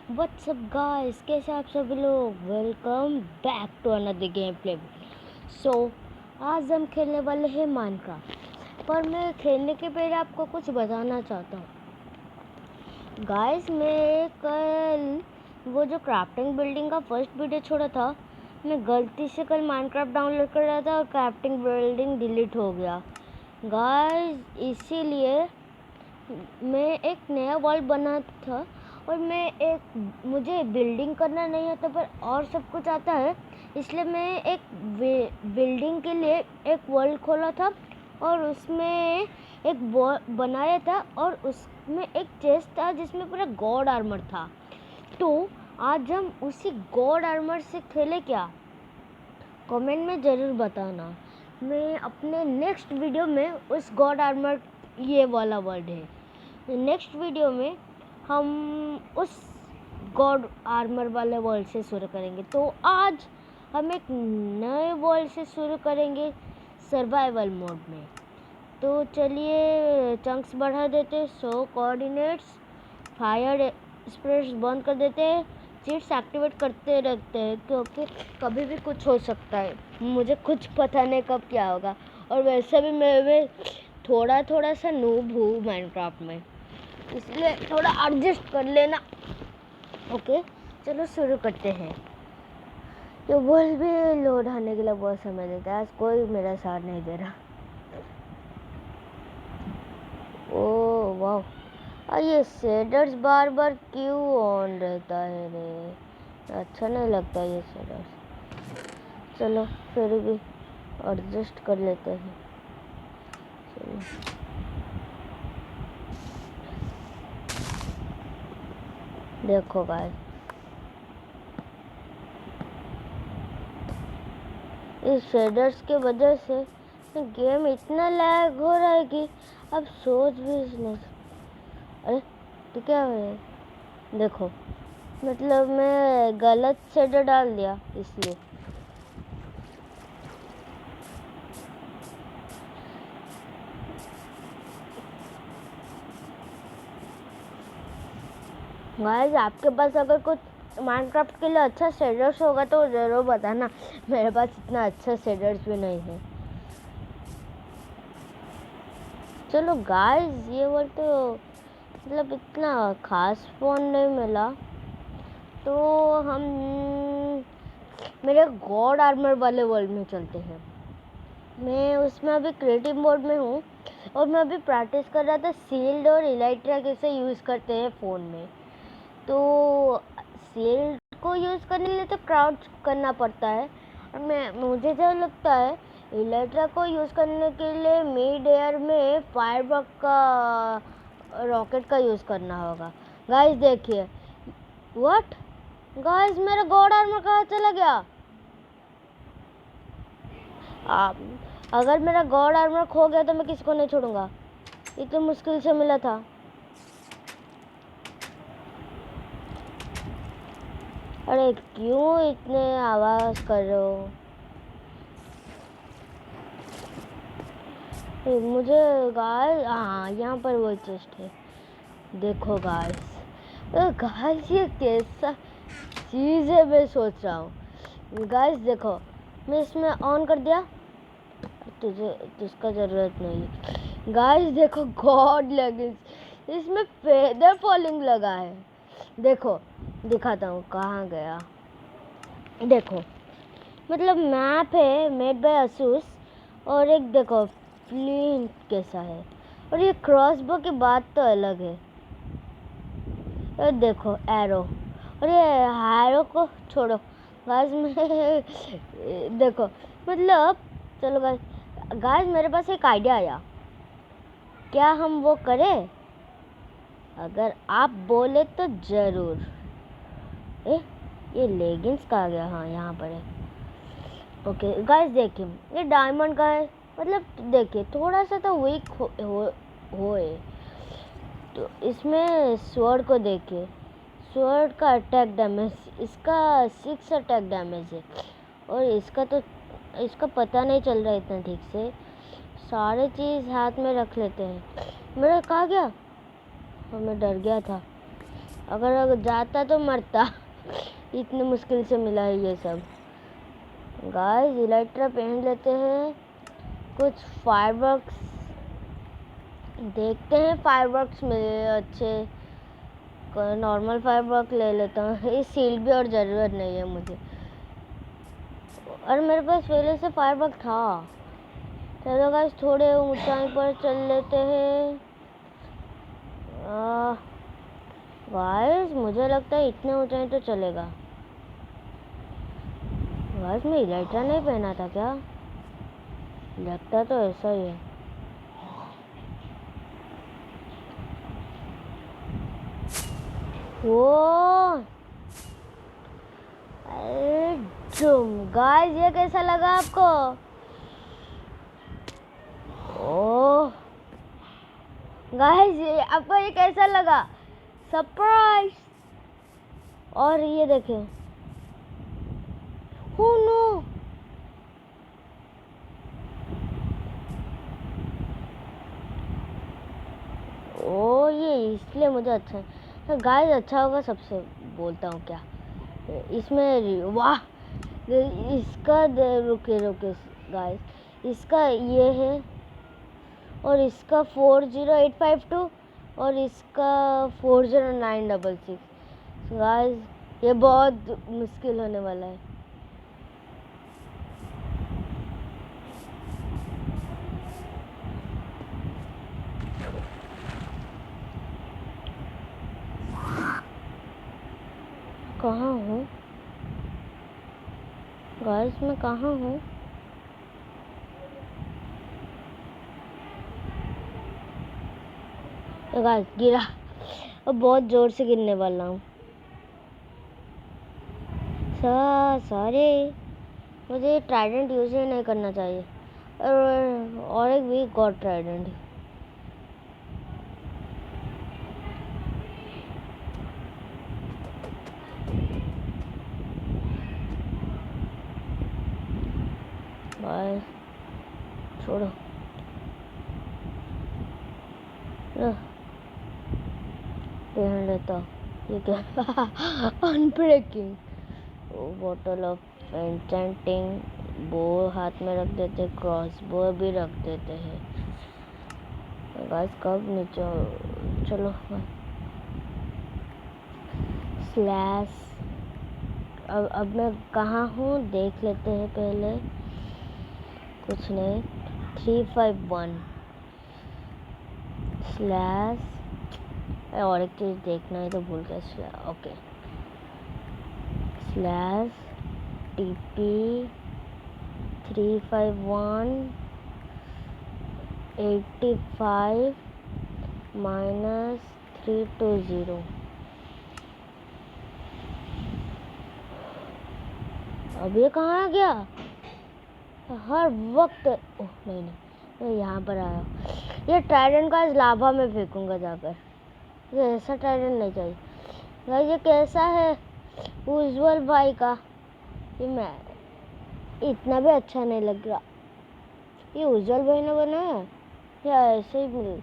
What's up guys, कैसे आप सभी लोग। Welcome back to another gameplay. So आज हम खेलने वाले हैं माइनक्राफ्ट। पर मैं खेलने के पहले आपको कुछ बताना चाहता हूँ गाइस। मैं कल वो जो क्राफ्टिंग बिल्डिंग का फर्स्ट वीडियो छोड़ा था, मैं गलती से कल माइनक्राफ्ट डाउनलोड कर रहा था और क्राफ्टिंग बिल्डिंग डिलीट हो गया गाइस। इसीलिए मैं एक नया वर्ल्ड बना था और मुझे बिल्डिंग करना नहीं आता पर और सब कुछ आता है। इसलिए मैं एक बिल्डिंग के लिए एक वर्ल्ड खोला था और उसमें एक बनाया था और उसमें एक चेस्ट था जिसमें पूरा गॉड आर्मर था। तो आज हम उसी गॉड आर्मर से खेले क्या, कमेंट में ज़रूर बताना। मैं अपने नेक्स्ट वीडियो में उस गॉड आर्मर, ये वाला वर्ड है, नेक्स्ट वीडियो में हम उस गॉड आर्मर वाले वर्ल्ड से शुरू करेंगे। तो आज हम एक नए वर्ल्ड से शुरू करेंगे सर्वाइवल मोड में। तो चलिए चंक्स बढ़ा देते, सो कोऑर्डिनेट्स, फायर स्प्रेड्स बंद कर देते हैं, चीट्स एक्टिवेट करते रहते हैं क्योंकि कभी भी कुछ हो सकता है। मुझे कुछ पता नहीं कब क्या होगा और वैसे भी मैं थोड़ा सा नूब हूँ माइनक्राफ्ट में, इसलिए थोड़ा एडजस्ट कर लेना। ओके चलो शुरू करते हैं। ये वर्ल्ड भी लोड आने के लिए बहुत समय देता है, आज कोई मेरा साथ नहीं दे रहा। ओह वाह, और ये शेडर्स बार बार क्यों ऑन रहता है रे, अच्छा नहीं लगता ये शेडर्स। चलो फिर भी एडजस्ट कर लेते हैं। चलो देखो गाइस, इस शेडर्स के वजह से गेम इतना लैग हो रहा है कि अब सोच भी नहीं। अरे तो क्या है, देखो मतलब मैं गलत शेडर डाल दिया इसलिए। गाइस आपके पास अगर कुछ माइनक्राफ्ट के लिए अच्छा शेडर्स होगा तो ज़रूर बताना, मेरे पास इतना अच्छा शेडर्स भी नहीं है। चलो गाइस, ये वर्ड तो मतलब इतना खास फोन नहीं मिला, तो हम मेरे गॉड आर्मर वाले वर्ल्ड में चलते हैं। मैं उसमें अभी क्रिएटिव मोड में हूँ और मैं अभी प्रैक्टिस कर रहा था शील्ड और इलाइट्रा कैसे यूज़ करते हैं फ़ोन में। तो शील्ड को यूज़ करने के लिए तो क्राउच करना पड़ता है और मुझे जो लगता है इलेक्ट्रा को यूज़ करने के लिए मिड एयर में फायरवर्क का रॉकेट का यूज़ करना होगा। गाइस देखिए, व्हाट गाइस, मेरा गॉड आर्मर कहाँ चला गया। अगर मेरा गॉड आर्मर खो गया तो मैं किसको नहीं छोड़ूंगा, इतनी मुश्किल से मिला था। अरे क्यों इतने आवाज़ कर रहे हो, मुझे गाइस। हाँ यहाँ पर वो चेस्ट है, देखो गाइस। गाइस ये कैसा चीज़ है, मैं सोच रहा हूँ। गाइस देखो, मैं इसमें ऑन कर दिया, तुझका ज़रूरत नहीं है। गाइस देखो, गॉड लेगिंग्स, इसमें फेदर फॉलिंग लगा है। देखो दिखाता हूँ कहाँ गया, देखो मतलब मैप है मेड बाय असूस, और एक देखो फ्लिंट कैसा है, और ये क्रॉसबो की बात तो अलग है। और देखो एरो, और ये एरो को छोड़ो गाइस में देखो मतलब, चलो गाइस मेरे पास एक आइडिया आया, क्या हम वो करें? अगर आप बोले तो ज़रूर। ये लेगिंग्स कहाँ गया, हाँ यहाँ पर है। ओके गाइस देखिए, ये डायमंड का है, मतलब देखिए थोड़ा सा तो वीक होए। तो इसमें स्वॉर्ड को देखिए, स्वॉर्ड का अटैक डैमेज, इसका 6 अटैक डैमेज है, और इसका पता नहीं चल रहा इतना ठीक से। सारे चीज़ हाथ में रख लेते हैं। मेरा कहाँ गया, और मैं डर गया था। अगर जाता तो मरता। इतने मुश्किल से मिला है ये सब। गाइस इलेक्ट्रा पहन लेते हैं। कुछ फायरवर्क्स देखते हैं, फायरवर्क्स मिले अच्छे। नॉर्मल फायरवर्क ले लेता हूँ। इस शील्ड भी और ज़रूरत नहीं है मुझे, और मेरे पास पहले से फायरवर्क था। चलो गाइस थोड़े ऊंचाई पर चल लेते हैं। गाइस मुझे लगता है इतने ऊंचाई तो चलेगा। गाइस मैं इलाइट्रा नहीं पहना था क्या? लगता तो ऐसा ही है। वो गाइस ये कैसा लगा आपको? ओह गाइस आपको ये कैसा लगा? सरप्राइज। और ये देखें, ओह नो, ओ ये इसलिए मुझे अच्छा है। गाइस अच्छा होगा सबसे बोलता हूँ क्या इसमें। वाह इसका रुके रुके गाइस, इसका ये है और इसका 40852 और इसका 40966। गाइस ये बहुत मुश्किल होने वाला है। कहाँ हूँ गाइस, मैं कहाँ हूँ? गाइस गिरा, अब बहुत जोर से गिरने वाला हूँ। सारे मुझे ट्राइडेंट यूज ही नहीं करना चाहिए, और एक भी गॉड ट्राइडेंट। बाय छोड़ो, पहन लेता ये क्या? अनब्रेकिंग बॉटल ऑफ एन्चेंटिंग बो हाथ में रख देते, क्रॉस बो भी रख देते हैं। गाइस कब नीचे, चलो स्लैश। अब मैं कहाँ हूँ देख लेते हैं पहले। कुछ नहीं, 351 स्लैश। और एक चीज़ देखना है तो भूल गया। Okay slash TP 351 85 -320। अब ये कहाँ आ गया? हर वक्त ओह नहीं मैं यहाँ पर आया। ये ट्राइडेंट का लाभा में फेंकूंगा जाकर। ये ऐसा ट्राइडेंट नहीं चाहिए भाई। ये कैसा है उज्जवल भाई का? ये मैं इतना भी अच्छा नहीं लग रहा। ये उज्जवल भाई ने बनाया या ऐसे ही मिल,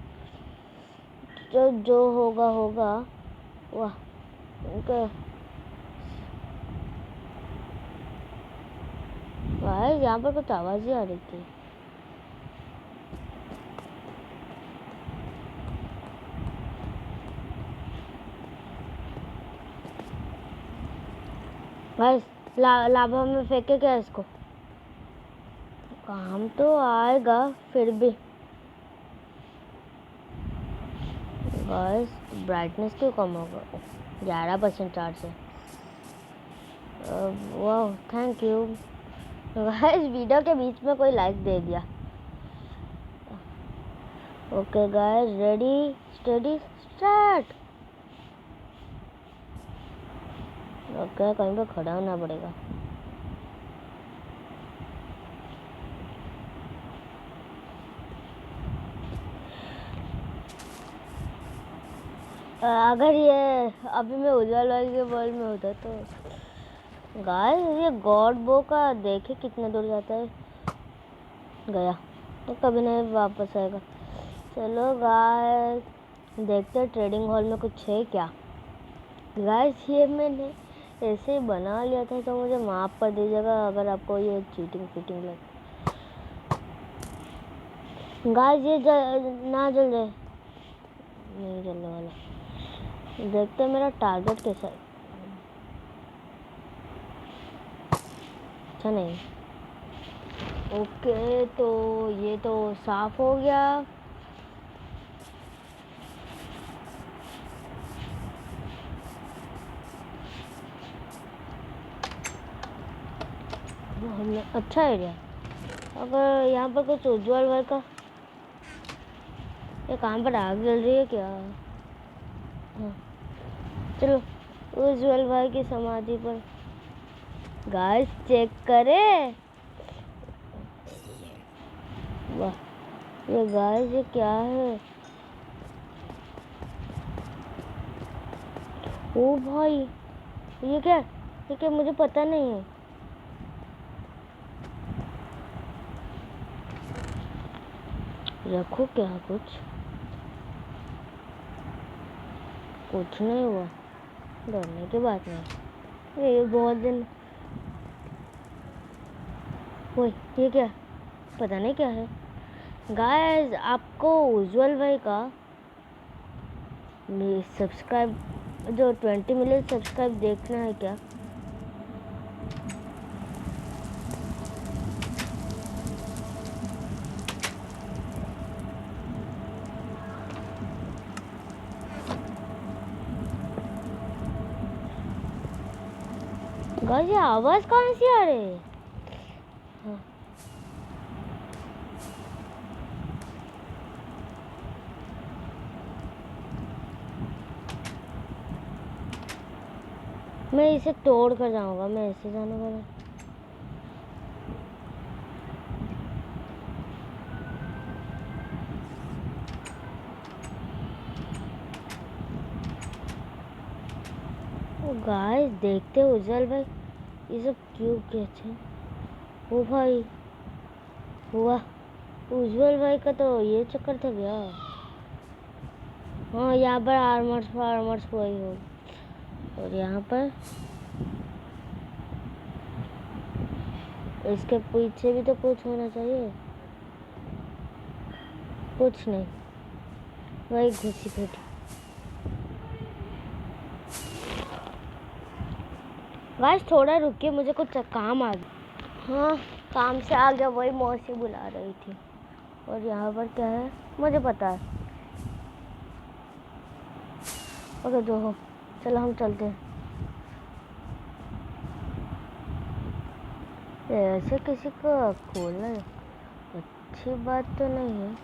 जो होगा होगा। वाह उनका भाई यहाँ पर कुछ आवाज़ ही आ रही थी। भाई लाभा में फेंके क्या इसको? काम तो आएगा फिर भी। बस ब्राइटनेस क्यों कम होगा? 11% चार्ज है। वाह थैंक यू। गाइस वीडियो के बीच में कोई लाइक दे दिया। Okay guys ready steady start. Okay कहीं पे खड़ा होना पड़ेगा। अगर ये अभी मैं उज्जवल वाले के वर्ल्ड में होता तो। गाइस ये गॉड बो का देखे कितने दूर जाता है। गया तो कभी नहीं वापस आएगा। चलो गाइस देखते हैं ट्रेडिंग हॉल में कुछ है क्या। गाइस ये मैंने ऐसे ही बना लिया था, तो मुझे माफ़ कर दीजिएगा अगर आपको ये चीटिंग फिटिंग लगे। गाइस ये ना जल जाए, नहीं जलने वाला। देखते हैं मेरा टारगेट कैसा है। अच्छा नहीं। ओके, तो ये तो साफ हो गया। अच्छा एरिया। अगर यहाँ पर कुछ उज्जवल भाई का, ये कहाँ पर आग जल रही है क्या? हाँ चलो उज्जवल भाई की समाधि पर गाइस चेक करें। वाह, ये गाइस ये क्या है? ओ भाई ये क्या, ये क्या, मुझे पता नहीं है। रखो क्या, कुछ नहीं हुआ, डरने की बात नहीं। ये बहुत दिन, ओए ये क्या, पता नहीं क्या है। गाइस आपको उज्जवल भाई का सब्सक्राइब, जो 20 मिलियन सब्सक्राइब देखना है क्या? गाइस ये आवाज कहाँ से आ रही है? हाँ। मैं इसे तोड़ कर जाऊंगा, मैं ऐसे जाने वाला। ओ गाइस देखते हो उज्जवल भाई ये सब क्यों कहते हैं? ओ भाई हुआ, उज्जवल भाई का तो ये चक्कर था क्या? हाँ यहाँ पर आर्मर्स फार्मर्स वही हो, और यहाँ पर इसके पीछे भी तो कुछ होना चाहिए। कुछ नहीं, वही घुसी बैठी। गाइस थोड़ा रुकिए, मुझे कुछ काम आ गया। हाँ काम से आ गया, वही मौसी बुला रही थी। और यहाँ पर क्या है मुझे पता है। ओके जो हो, चलो हम चलते हैं। ऐसे किसी को खोलना अच्छी बात तो नहीं है।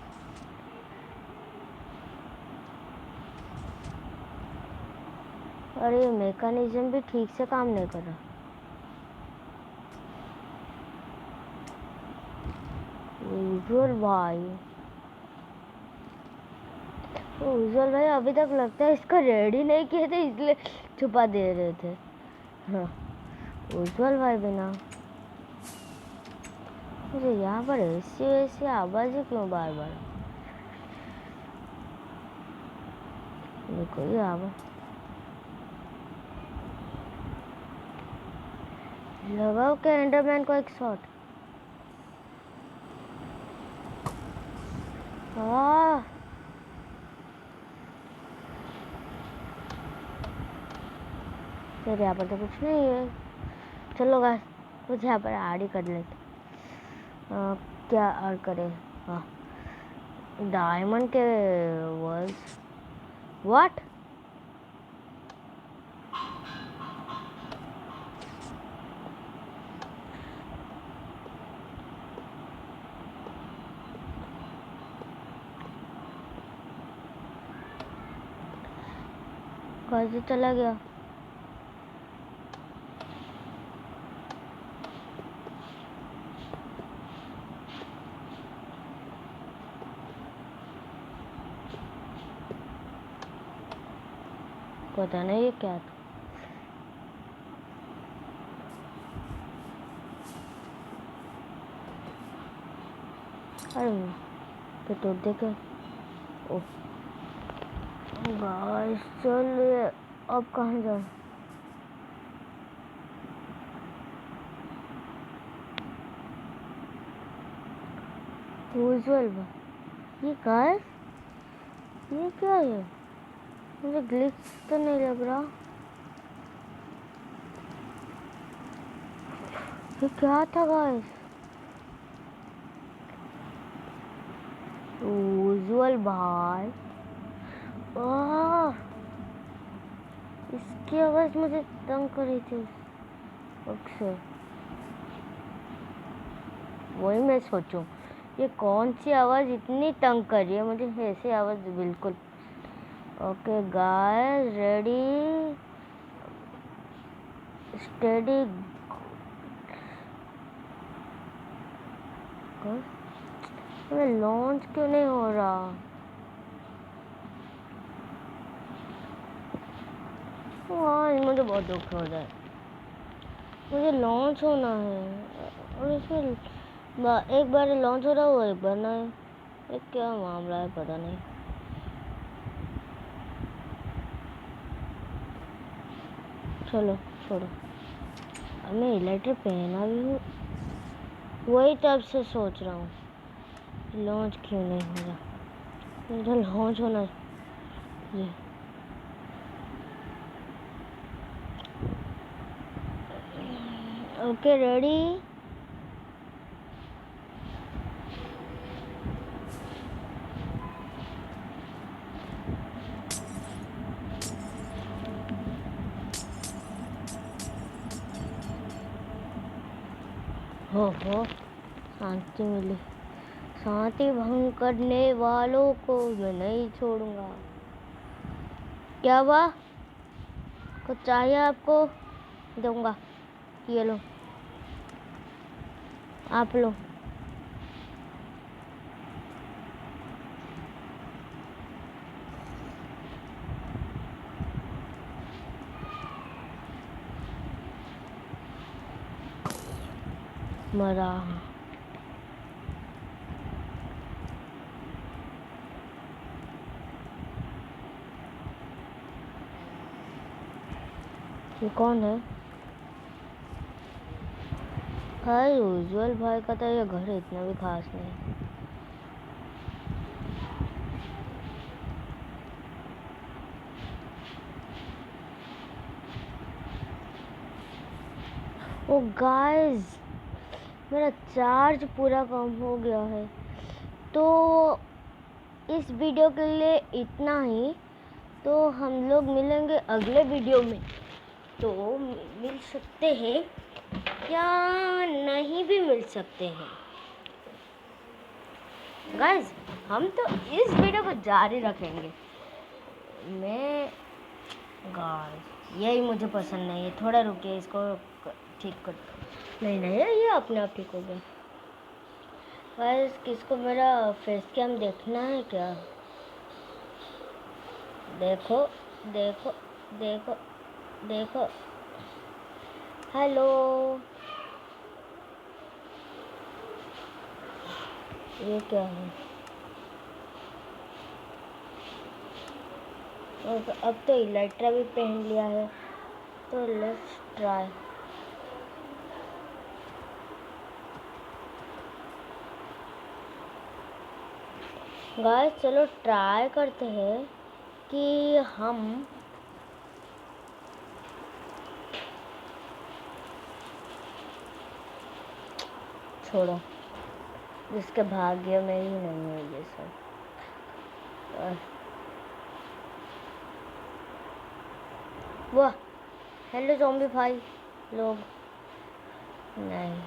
अरे मैकेनिज्म भी ठीक से काम नहीं कर रहा। उज्जवल भाई, उज्जवल भाई अभी तक लगता है इसका रेडी नहीं किए थे, इसलिए छुपा दे रहे थे। हाँ उज्जवल भाई बिना, मुझे यहाँ पर ऐसी ऐसी आवाज़ है क्यों बार बार? कोई आवाज़ लगाओ क्या एंडरमैन को एक शॉट। हाँ फिर यहाँ पर तो कुछ नहीं है। चलो गाइस कुछ यहाँ पर आड़ी कर लेते। क्या और करें? हाँ डायमंड के वर्ल्स, व्हाट? कैसे चला गया? पता नहीं ये क्या था। अरे तो देखे। ओह गाइस चल अब कहाँ जाऊँ? उज्जवल भाई, ये गाइस, ये क्या है? मुझे ग्लिच तो नहीं लग रहा। ये क्या था गाइस? उज्जवल भाई, इसकी आवाज मुझे तंग कर रही थी अक्सर। वही मैं सोचूं, ये कौन सी आवाज इतनी तंग कर रही है मुझे? ऐसी आवाज बिल्कुल। Okay guys, ready steady. Launch क्यों नहीं हो रहा? मुझे बहुत दुख हो रहा है। मुझे लॉन्च होना है और इसमें एक बार लॉन्च हो रहा हो, एक बार नहीं। ये क्या मामला है पता नहीं। चलो छोड़ो, अब मैं इलेक्ट्रिक पहना भी हूँ। वही तब से सोच रहा हूँ लॉन्च क्यों नहीं हो रहा। मुझे लॉन्च होना ये। Okay ready. हो शांति मिली। शांति भंग करने वालों को मैं नहीं छोड़ूंगा। क्या हुआ? कुछ चाहिए आपको? दूंगा, ये लो, आप लो। मरा। ये कौन है? भाई उज्जवल भाई का तो ये घर इतना भी खास नहीं। ओ गाइस, मेरा चार्ज पूरा कम हो गया है। तो इस वीडियो के लिए इतना ही। तो हम लोग मिलेंगे अगले वीडियो में। तो मिल सकते हैं या नहीं भी मिल सकते हैं गाइस। हम तो इस वीडियो को जारी रखेंगे। मैं गाइस, यही मुझे पसंद नहीं है। थोड़ा रुकिए, इसको ठीक कर। नहीं ये अपने आप ठीक हो गया। गाइस, किसको मेरा फेस कैम देखना है क्या? देखो देखो देखो देखो। हेलो, ये क्या है? और अब तो इलेक्ट्रा भी पहन लिया है, तो लेट्स ट्राई। गाइस चलो ट्राई करते हैं कि हम छोड़ो, जिसके भाग्य में ही नहीं है ये सब। वाह, हेलो ज़ॉम्बी भाई लोग। नहीं,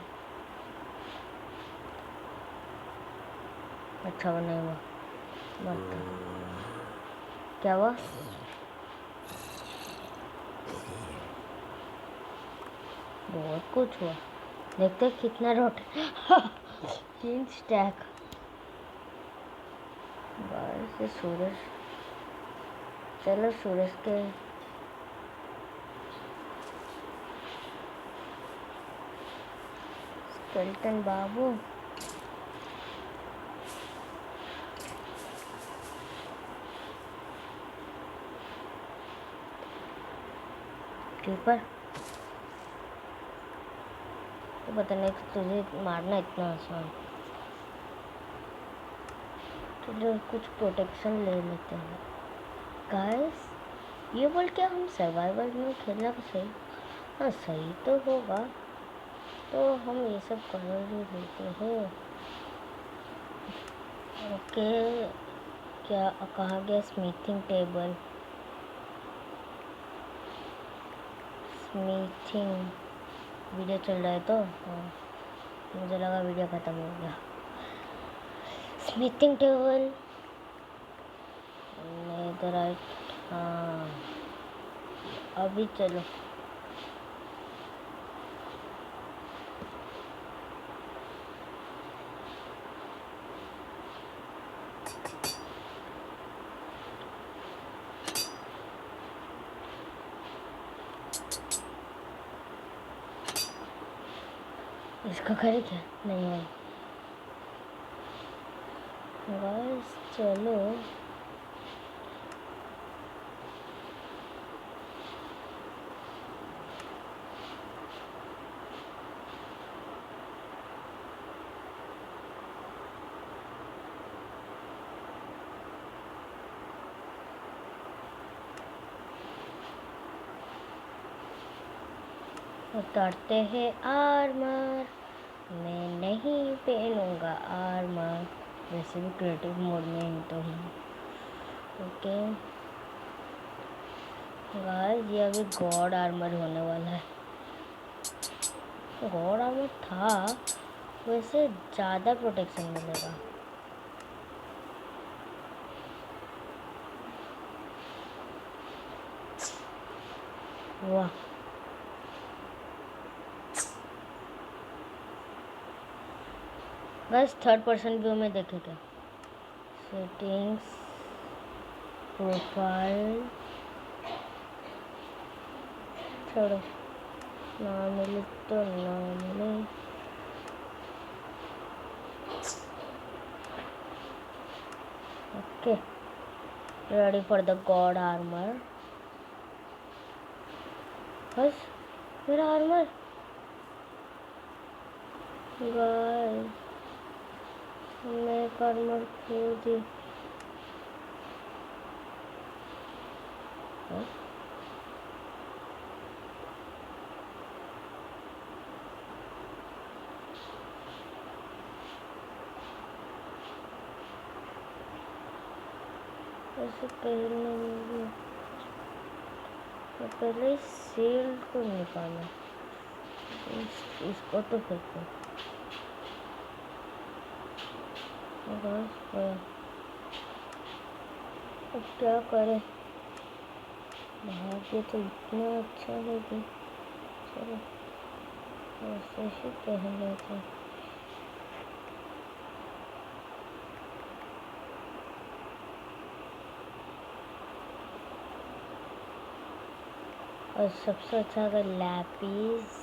अच्छा वो नहीं हुआ। मत क्या हुआ? बहुत कुछ हुआ। देखते कितना रोटी 3 स्टैक। बस सूरज, चलो सूरज के स्केलेटन बाबू। कीपर तो पता नहीं तुझे मारना इतना आसान। चलो कुछ प्रोटेक्शन ले लेते हैं गाइस। ये बोल क्या हम सर्वाइवल में खेलना तो सही, हाँ सही तो होगा, तो हम ये सब कर ही देते हैं। ओके क्या कहाँ गया स्मिथिंग टेबल? स्मिथिंग वीडियो चल रहा है तो हाँ, मुझे लगा वीडियो ख़त्म हो गया। स्मिथिंग टेबल इधर आए, हाँ अभी चलो। इसका करे क्या? नहीं है गाइस, चलो उतारते हैं आर्मर। मैं नहीं पहनूंगा आर्मर, वैसे भी क्रिएटिव मोड में ही तो हूँ। ओके गाइस, ये अभी गॉड आर्मर होने वाला है। गॉड आर्मर था वैसे ज़्यादा प्रोटेक्शन मिलेगा। वाह बस थर्ड पर्सन व्यू में देखेगा। सेटिंग्स, प्रोफाइल, छोड़ो ना मिले तो ना मिले। Okay ready for the God armour. बस मेरा आर्मर गाइस, मैं आर्मर खो दी। ऐसे पहले पहले शील्ड को निकालना, इसको तो फेंको। बस अब क्या करें, भाग्य तो इतना अच्छा है कि चलो ऐसे ही पहन लेते हैं। और सबसे अच्छा अगर लैपीस,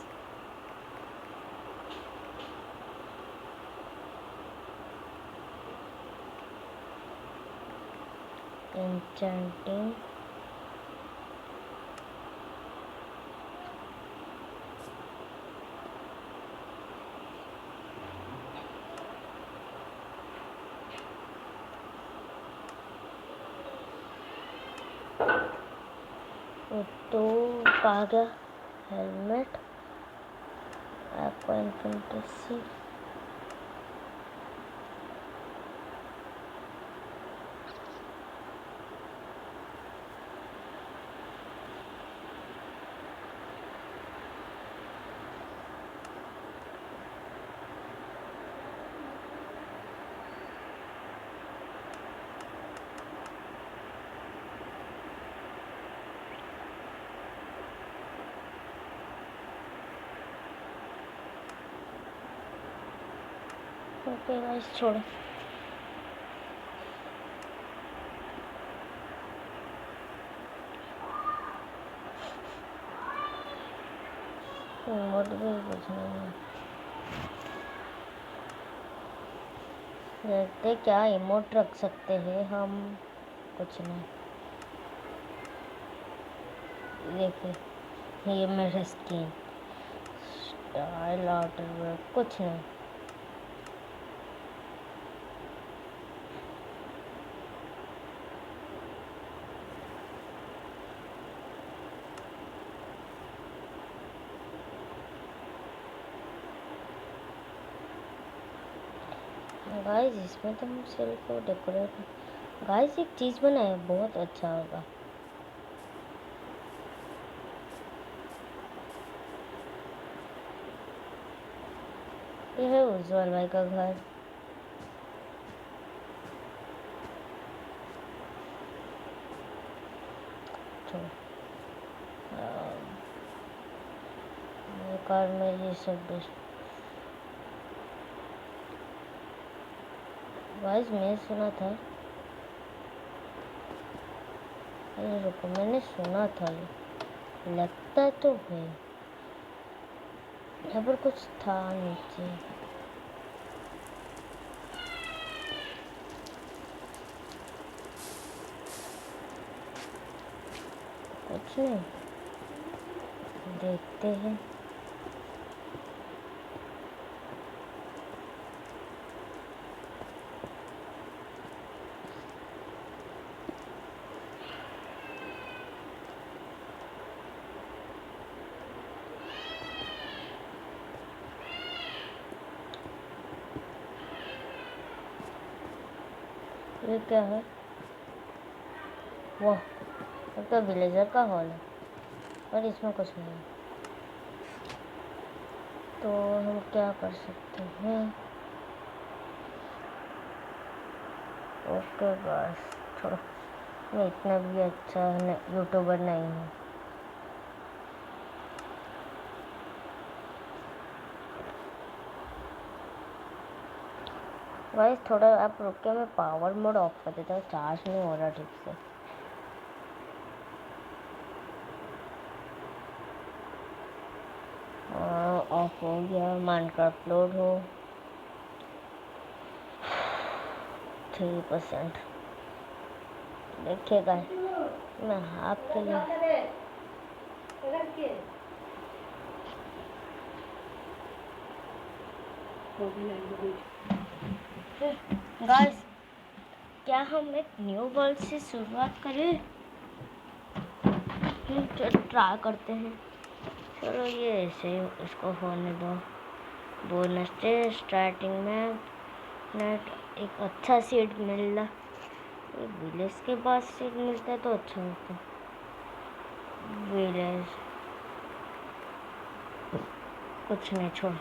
एन्चेंटिंग, तो कहा गया helmet, aqua infantry. Okay guys छोड़ो, मोड भी कुछ नहीं है। देखते क्या इमोट रख सकते हैं हम, कुछ नहीं। देखिए ये मेरा स्किन स्टाइल आउटर कुछ नहीं। गाइस इसमें तो हम सिर्फ को डेकोरेट। गाइस एक चीज़ बनाए बहुत अच्छा होगा। ये है उज्जवल भाई का घर। तो कार में ये सब गाइस मैं सुना था, अरे रुको मैंने सुना था, ये लगता तो है यहाँ पर कुछ था नीचे। कुछ नहीं, देखते हैं। ये क्या है? वाह, ये तो विलेजर का हॉल है, पर इसमें कुछ नहीं है। तो हम क्या कर सकते हैं? ओके बस छोड़ो, मैं इतना भी अच्छा यूट्यूबर नहीं हूँ। गाइस थोड़ा आप रुक के, मैं पावर मोड ऑफ कर देता हूँ, चार्ज नहीं हो रहा ठीक से। ऑफ हो गया। माइनक्राफ्ट लोड हो 3%। देखिएगा मैं आपके लिए गाइस क्या हम एक न्यू वर्ल्ड से शुरुआत करें? ट्राई करते हैं। चलो ये ऐसे ही इसको होने दो। बोनस से स्टार्टिंग में नेट एक अच्छा सीट मिल रहा। विलेज के पास सीट मिलता है तो अच्छा होता। विलेज कुछ नहीं, छोड़।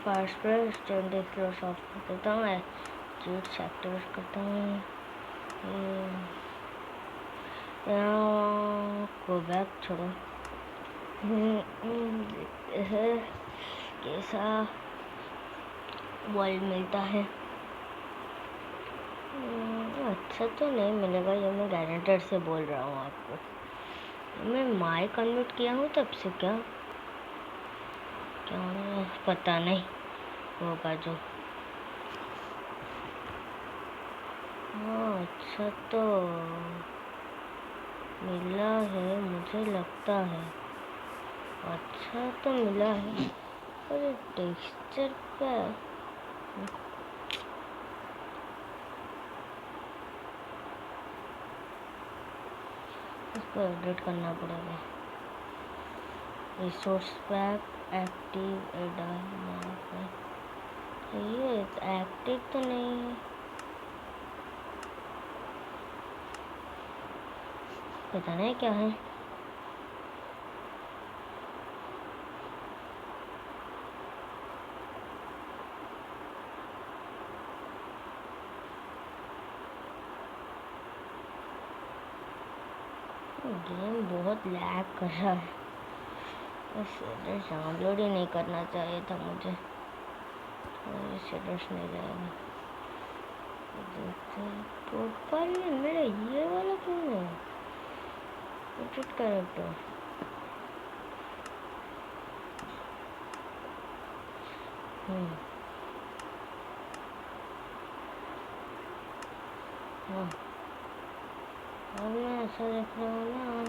फर्स्ट पर स्टैंड फ्लोर ऑफ कर देता हूँ, एक्टिवेट एक्टिवेट करता हूँ। गो बैक छोड़ो। देखते हैं कैसा वर्ल्ड मिलता है। अच्छा तो नहीं मिलेगा, ये मैं गारंटर से बोल रहा हूँ आपको। मैं माइक अनम्यूट किया हूँ तब से क्या पता नहीं होगा जो। हाँ अच्छा तो मिला है, मुझे लगता है अच्छा तो मिला है, पर टेक्सचर का इसको एडिट करना पड़ेगा। रिसोर्स पैक एक्टिव ये एक्टिव तो नहीं है, पता नहीं क्या है। गेम बहुत लैग कर रहा है, डाउनलोड ही नहीं करना चाहिए था मुझे। शेडर्स नहीं जाएगा। प्रोफाइल में मेरा ये वाला क्यों है? एडिट कैरेक्टर हाँ, और मैं कैसा देख रहे हो ना।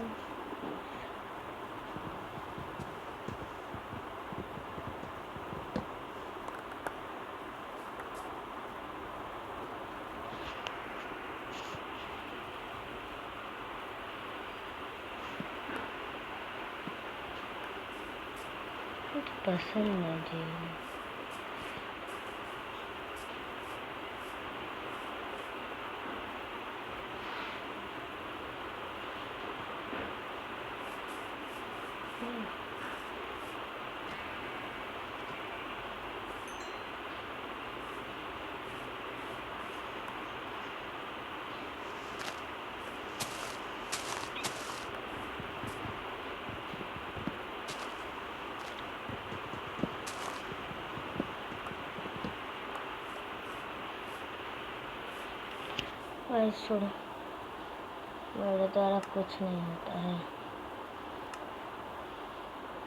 कुछ पसंद है जी। छोड़ो, मेरे द्वारा कुछ नहीं होता है।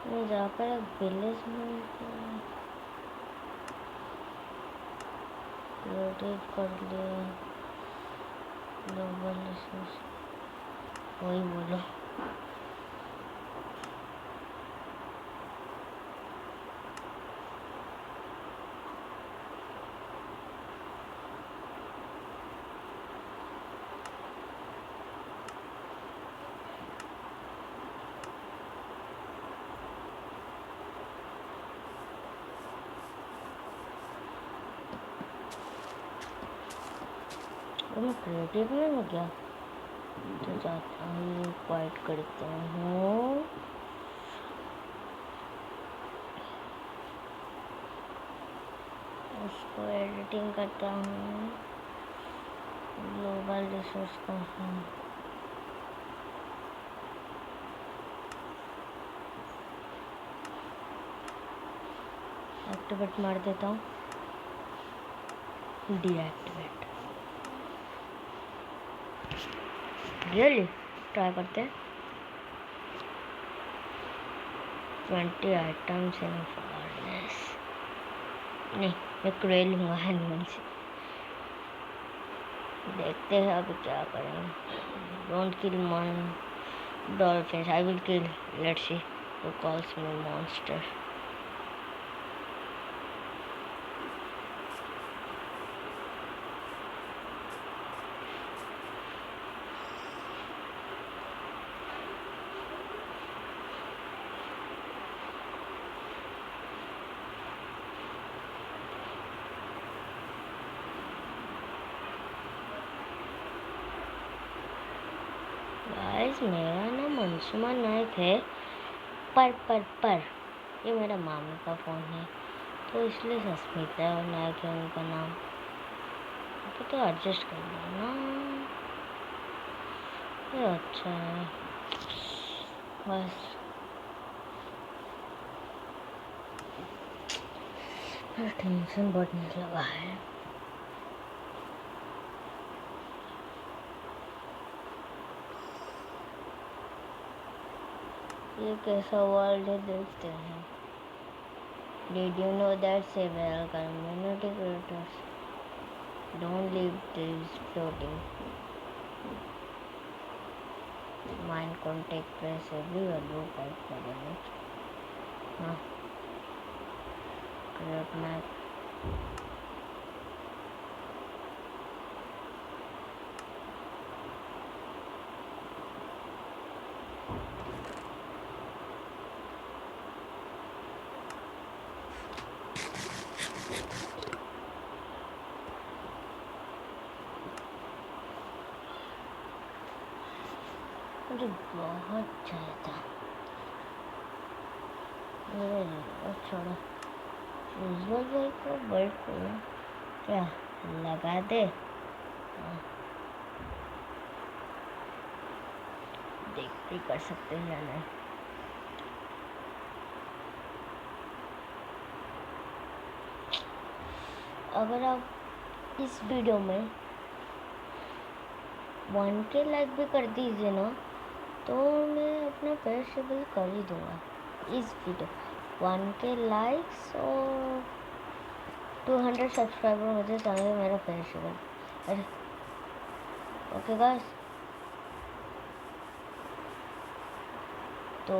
मैं जाकर विलेज में रोटेट कर लिया। ग्लोबल रिसोर्स वही बोलो। मैं क्रिएटिव में हो गया तो जाता हूँ, क्वाइट करता हूँ। उसको एडिटिंग करता हूँ। ग्लोबल रिसोर्स का हूँ। एक्टिवेट मार देता हूँ, डीएक्टिवेट। रियली ट्राई करते हैं। 20 आइटम्स इन फॉरनेस। नहीं, मैं क्रे लूँगा एनिमल से। देखते हैं अभी क्या करेंगे। Don't kill my dolphins, I will kill. Let's see who calls me monster. Guys, मेरा नाम अंशुमान नायक है, पर ये मेरा मामी का फ़ोन है तो इसलिए सस्मिता और नायक है उनका नाम। तो एडजस्ट कर लो ना, ये अच्छा है। बस टेंशन बढ़ने लगा है। ये कैसा वर्ल्ड है देखते हैं। Did you know that several community creators don't leave trees floating? Mine can take place every other 5 minutes. Huh? Create map. मुझे बहुत चाहिए था। छोड़ो, यूजुअल वर्क को वर्क को क्या लगा दे। देखते कर सकते हैं या नहीं। अगर आप इस वीडियो में 1K लाइक भी कर दीजिए ना तो मैं अपना पेरिशेबल कर ही दूँगा। इस वीडियो 1K लाइक्स और 200 सब्सक्राइबर मुझे चाहिए मेरा पेरिशेबल। अरे ओके गाइस। तो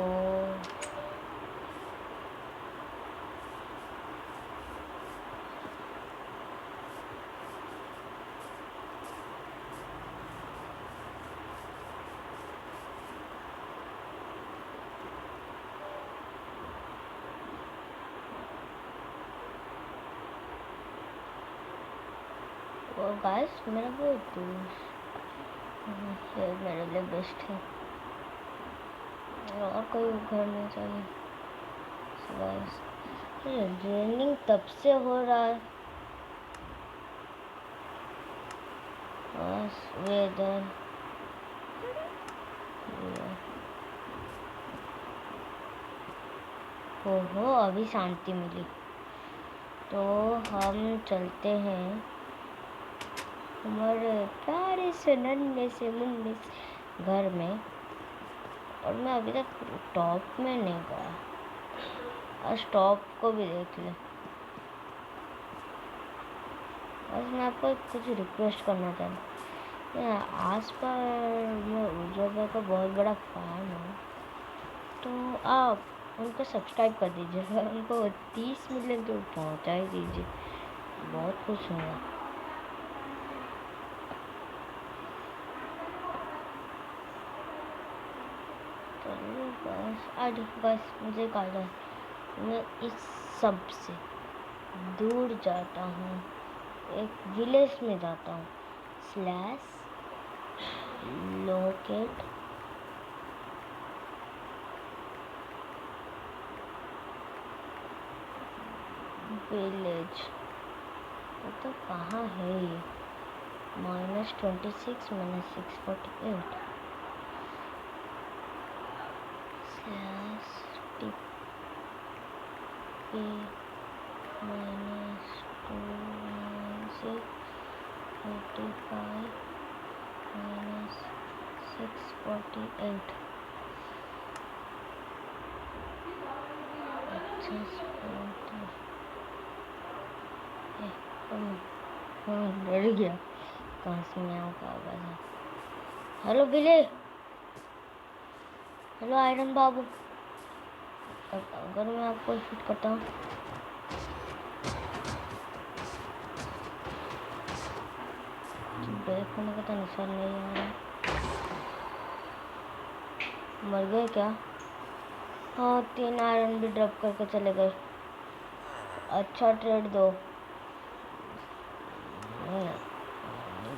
वो गाइस मेरा वो दोस्त मेरे लिए बेस्ट है और कोई घर नहीं चाहिए। गाइस रेनिंग तब से हो रहा है, बस वेदर हो अभी शांति मिली। तो हम चलते हैं हमारे प्यारे से नन्हे से मुन्ने से घर में। और मैं अभी तक टॉप में नहीं गया, आज टॉप को भी देख ले। बस मैं आपको कुछ रिक्वेस्ट करना चाहता हूँ, आस पास मैं उज्जवल का बहुत बड़ा फैन हूँ, तो आप उनको सब्सक्राइब कर दीजिएगा, उनको 30 मिलियन तो पहुँचा ही दीजिए, बहुत खुश होगा। चलिए बस मुझे काटा, मैं इस सब से दूर जाता हूँ, एक विलेज में जाता हूँ, स्लैश लोकेट विलेज। तो कहाँ है ये? -26 -648 स्लैश टिप -296 45 -648 डर गया, कहाँ से मैं आऊँगा। हेलो बिले, हेलो आयरन बाबू, अगर मैं आपको शूट करता हूँ ब्रेक होने का तो निशान नहीं आ रहा। मर गए क्या? हाँ 3 आयरन भी ड्रॉप करके चले गए। अच्छा ट्रेड दो।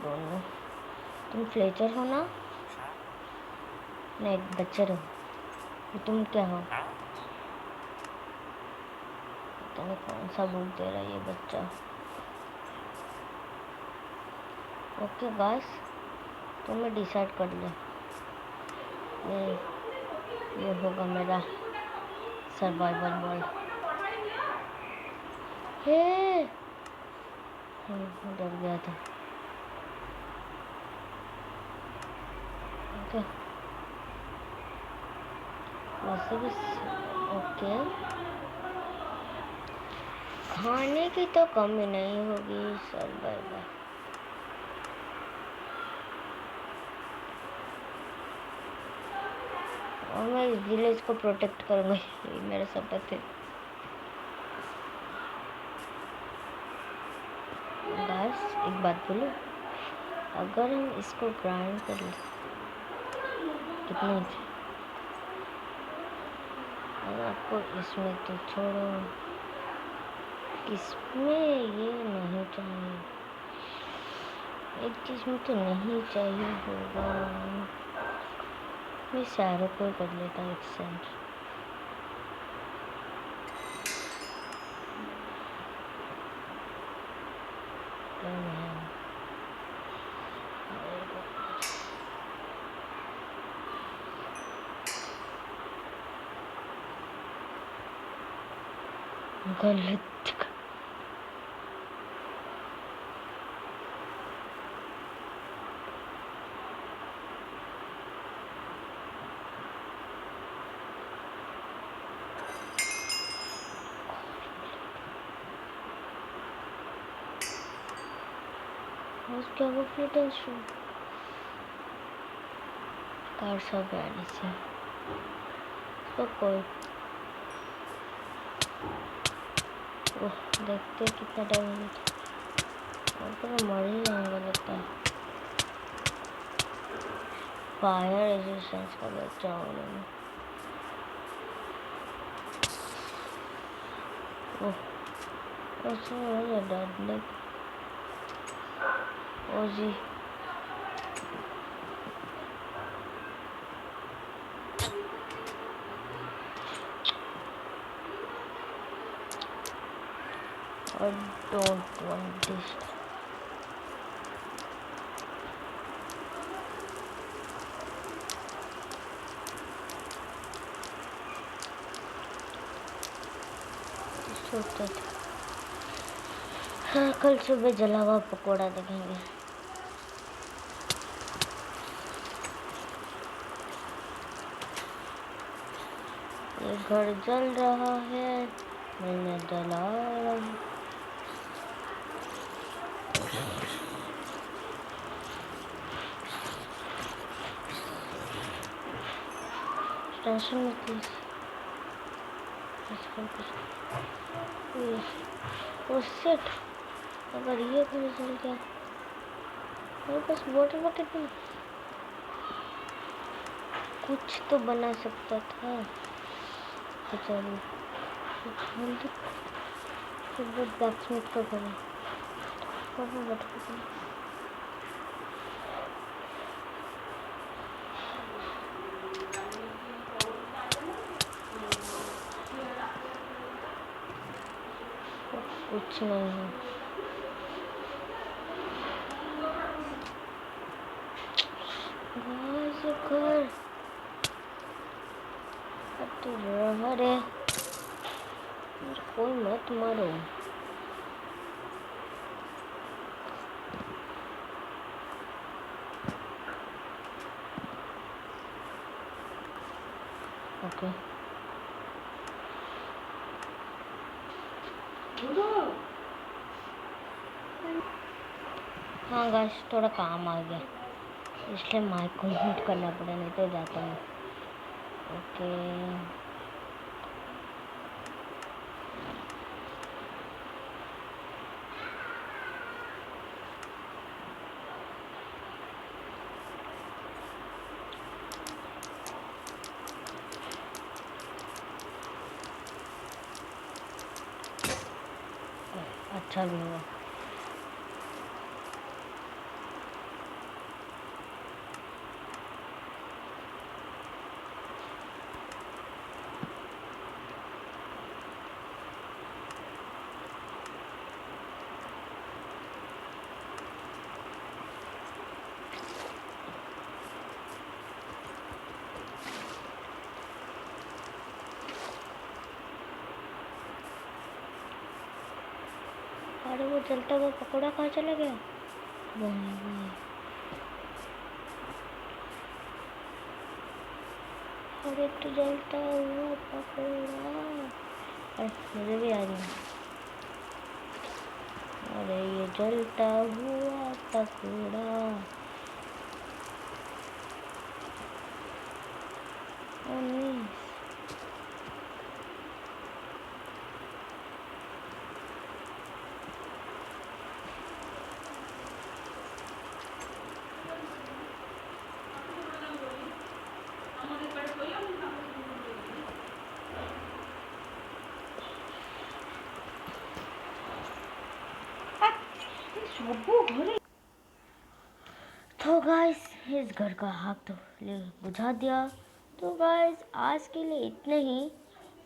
दोनों तुम फ्लेचर हो ना? नहीं बच्चे रहो। तुम क्या हो? पता नहीं कौन सा बुक दे रहा है ये बच्चा। ओके गाइस, तो मैं डिसाइड कर लिया, ये होगा मेरा सर्वाइवल वर्ल्ड। हे डर गया था। ओके वैसे भी ओके, खाने की तो कमी नहीं होगी सर्वाइवल। और मैं इस विलेज को प्रोटेक्ट करूँगा, ये मेरा शपथ है। बस एक बात बोलूं, अगर हम इसको ग्राइंड कर ले कितना थे, अगर आपको इसमें तो छोड़ो, इसमें ये नहीं चाहिए, एक चीज़ में तो नहीं चाहिए होगा। मैं सारों को कर लेता हूँ एक्सचेंज। गलत क्या वो फ्लिटर शो कार सब से तो कोई देखते कितना टाइम और तो मर ही जाएंगे लगता है। फायर रेजिस्टेंस का बच्चा होने में मुझे डर लग ओ जी I don't want this. सोचता था हाँ कल सुबह जला हुआ पकौड़ा देखेंगे। ये घर जल रहा है, मैंने जला रहा। टेंशन मत लीजिए। ओ शिट, अगर ये घर जल गया मेरे पास वाटर बकेट में कुछ तो बना सकता था। चलिए ब्लैकस्मिथ का घर है कुछ नहीं है। घर अरे कोई मत मारो। ओके हाँ गाइस थोड़ा काम आ गया इसलिए माइक को म्यूट करना पड़ा, नहीं तो जाता हूँ। ओके अच्छा भी हुआ। अरे वो जलता हुआ पकौड़ा कहाँ चला गया? अरे तो जलता हुआ पकौड़ा, अरे मुझे भी आ गया। अरे ये जलता हुआ पकौड़ा तो गाइस इस घर का आग तो बुझा दिया। तो गाइस आज के लिए इतने ही,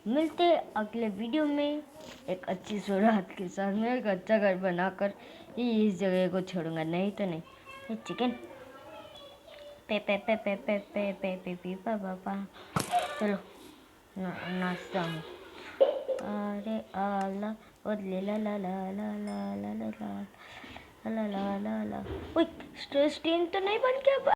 मिलते अगले वीडियो में एक अच्छी सुरात के साथ। मैं एक अच्छा घर बनाकर ही इस जगह को छोड़ूंगा, नहीं तो नहीं। ये चिकन पे पे पे पे पे पे पे पे पे पापा चलो नाश्ता हूँ। अरे आला और ले ला ला ला ला ला ला ला ला ला ला ला ला ला। ओए स्ट्रेस टीम तो नहीं बन गया।